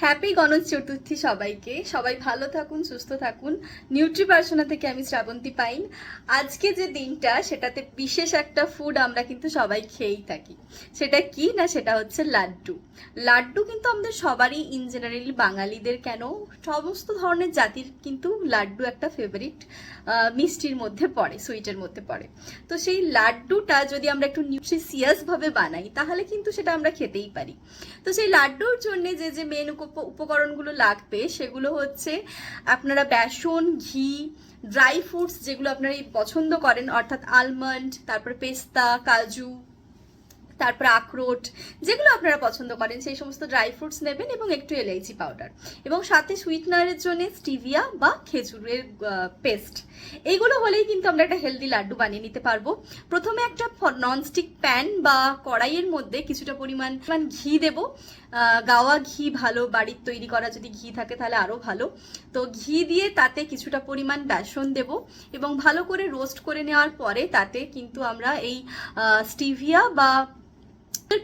Happy Ganesh Chaturthi সবাইকে। সবাই ভালো থাকুন, সুস্থ থাকুন। নিউট্রিপার্সোনা থেকে আমি শ্রাবন্তী পাইন। আজকে যে দিনটা, সেটাতে বিশেষ একটা ফুড আমরা কিন্তু সবাই খেয়েই থাকি। সেটা কি না, সেটা হচ্ছে লাড্ডু। লাড্ডু কিন্তু আমাদের সবারই, ইন জেনারেলি বাঙালিদের কেন, সমস্ত ধরনের জাতির কিন্তু লাড্ডু একটা ফেভারিট মিষ্টির মধ্যে পড়ে, সুইটের মধ্যে পড়ে। তো সেই লাড্ডুটা যদি আমরা একটু নিউট্রিশিয়াস ভাবে বানাই, তাহলে কিন্তু সেটা আমরা খেতেই পারি। তো সেই লাড্ডুর জন্য যে যে মেন উপকরণগুলো লাগবে, সেগুলো হচ্ছে আপনারা বেসন, ঘি, ড্রাই ফ্রুটস যেগুলো আপনারা পছন্দ করেন, অর্থাৎ আলমন্ড, তারপর পেস্তা, কাজু, তারপর আখরোট, যেগুলো আপনারা পছন্দ করেন সেই সমস্ত ড্রাই ফ্রুটস নেবেন, এবং একটু এলাইচি পাউডার, এবং সাথে সুইটনারের জন্য স্টিভিয়া বা খেজুরের পেস্ট। এইগুলো হলেই কিন্তু আমরা একটা হেলদি লাড্ডু বানিয়ে নিতে পারবো। প্রথমে একটা ননস্টিক প্যান বা কড়াইয়ের মধ্যে কিছুটা পরিমাণ ঘি দেব। গাওয়া ঘি ভালো, বাড়ির তৈরি করা যদি ঘি থাকে তাহলে আরও ভালো। তো ঘি দিয়ে তাতে কিছুটা পরিমাণ বেসন দেব, এবং ভালো করে রোস্ট করে নেওয়ার পরে তাতে কিন্তু আমরা এই স্টিভিয়া বা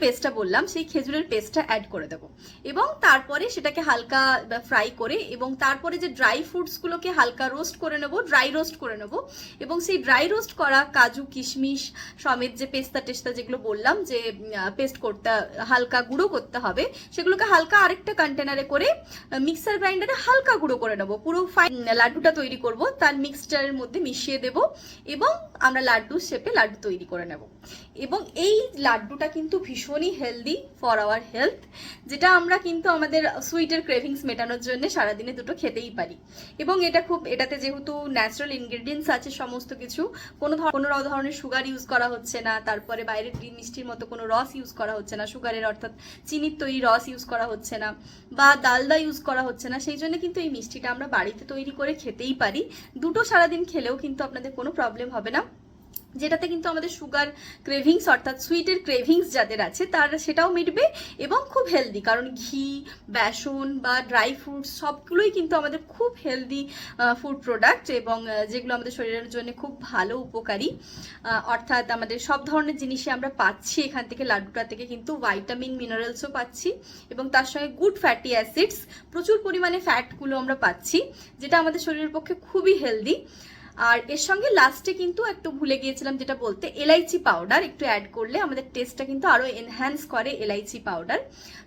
পেস্টটা বললাম, সেই খেজুরের পেস্টটা অ্যাড করে দেবো, এবং তারপরে সেটাকে হালকা ফ্রাই করে, এবং তারপরে যে ড্রাই ফ্রুটসগুলোকে হালকা রোস্ট করে নেবো, ড্রাই রোস্ট করে নেবো, এবং সেই ড্রাই রোস্ট করা কাজু, কিশমিশ সমেত যে পেস্তা টেস্তা যেগুলো বললাম যে পেস্ট করতে, হালকা গুঁড়ো করতে হবে, সেগুলোকে হালকা আরেকটা কন্টেনারে করে মিক্সার গ্রাইন্ডারে হালকা গুঁড়ো করে নেবো। পুরো ফাইন লাড্ডুটা তৈরি করব, তার মিক্সচারের মধ্যে মিশিয়ে দেব, এবং আমরা লাড্ডু শেপে লাড্ডু তৈরি করে নেব। এবং এই লাড্ডুটা কিন্তু ভীষণই হেলদি ফর আওয়ার হেলথ, যেটা আমরা কিন্তু আমাদের সুইটের ক্রেভিংস মেটানোর জন্য সারাদিনে দুটো খেতেই পারি। এবং এটাতে যেহেতু ন্যাচারাল ইনগ্রেডিয়েন্টস আছে সমস্ত কিছু, কোনো ধরনের সুগার ইউজ করা হচ্ছে না, তারপরে বাইরের মিষ্টির মতো কোনো রস ইউজ করা হচ্ছে না, সুগারের অর্থাৎ চিনির তৈরি রস ইউজ করা হচ্ছে না, বা ডালদা ইউজ করা হচ্ছে না, সেই জন্য কিন্তু এই মিষ্টিটা আমরা বাড়িতে তৈরি করে খেতেই পারি। দুটো সারাদিন খেলেও কিন্তু আপনাদের কোনো প্রবলেম হবে না, যেটাতে কিন্তু আমাদের সুগার ক্রেভিংস অর্থাৎ সুইটের ক্রেভিংস যাদের আছে তার সেটাও মিটবে, এবং খুব হেলদি, কারণ ঘি, বেসন বা ড্রাই ফ্রুটস সবগুলোই কিন্তু আমাদের খুব হেলদি ফুড প্রোডাক্ট, এবং যেগুলো আমাদের শরীরের জন্য খুব ভালো, উপকারী। অর্থাৎ আমাদের সব ধরনের জিনিসই আমরা পাচ্ছি এখান থেকে, লাড্ডুটা থেকে কিন্তু ভাইটামিন, মিনারেলসও পাচ্ছি, এবং তার সঙ্গে গুড ফ্যাটি অ্যাসিডস, প্রচুর পরিমাণে ফ্যাটগুলো আমরা পাচ্ছি, যেটা আমাদের শরীরের পক্ষে খুবই হেলদি। আর এর সঙ্গে লাস্টে কিন্তু একটু ভুলে গিয়েছিলাম যেটা বলতে, এলাইচি পাউডার একটু অ্যাড করলে আমাদের টেস্টটা কিন্তু আরো এনহ্যান্স করে এলাইচি পাউডার।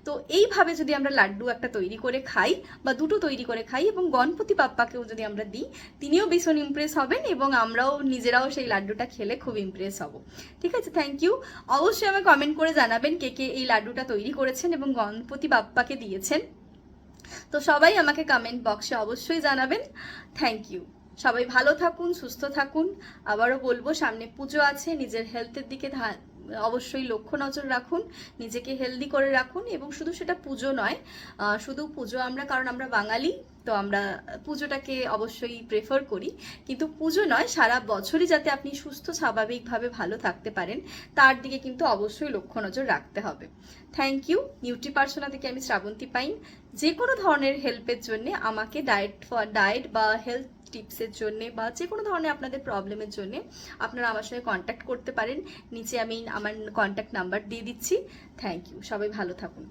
তো এইভাবে যদি আমরা লাড্ডু একটা তৈরি করে খাই, বা দুটো তৈরি করে খাই, এবং গণপতি বাপ্পাকেও যদি আমরা দিই, তিনিও ভীষণ ইমপ্রেস হবেন, এবং আমরাও নিজেরাও সেই লাড্ডুটা খেলে খুব ইমপ্রেস হব। ঠিক আছে, থ্যাংক ইউ। অবশ্যই আমাকে কমেন্ট করে জানাবেন কে কে এই লাড্ডুটা তৈরি করেছেন এবং গণপতি বাপ্পাকে দিয়েছেন। তো সবাই আমাকে কমেন্ট বক্সে অবশ্যই জানাবেন। Thank you. সবাই ভালো থাকুন, সুস্থ থাকুন। আবারও বলবো, সামনে পুজো আছে, নিজের হেলথের দিকে অবশ্যই লক্ষ্য নজর রাখুন, নিজেকে হেলদি করে রাখুন। এবং শুধু সেটা পুজো নয়, শুধু পুজো আমরা, কারণ আমরা বাঙালি, তো আমরা পুজোটাকে অবশ্যই প্রেফার করি, কিন্তু পুজো নয়, সারা বছরই যাতে আপনি সুস্থ স্বাভাবিকভাবে ভালো থাকতে পারেন, তার দিকে কিন্তু অবশ্যই লক্ষ্য নজর রাখতে হবে। Thank you. নিউট্রিপার্সোনা থেকে আমি শ্রাবন্তী পাইন। যে কোনো ধরনের হেল্পের জন্য আমাকে, ডায়েট বা হেলথ টিপসের জন্য, বা যে কোনো ধরনের আপনাদের প্রবলেমের জন্য আপনারা আমার সঙ্গে কন্ট্যাক্ট করতে পারেন। নিচে আমি আমার কন্ট্যাক্ট নাম্বার দিয়ে দিচ্ছি। Thank you. সবাই ভালো থাকুন।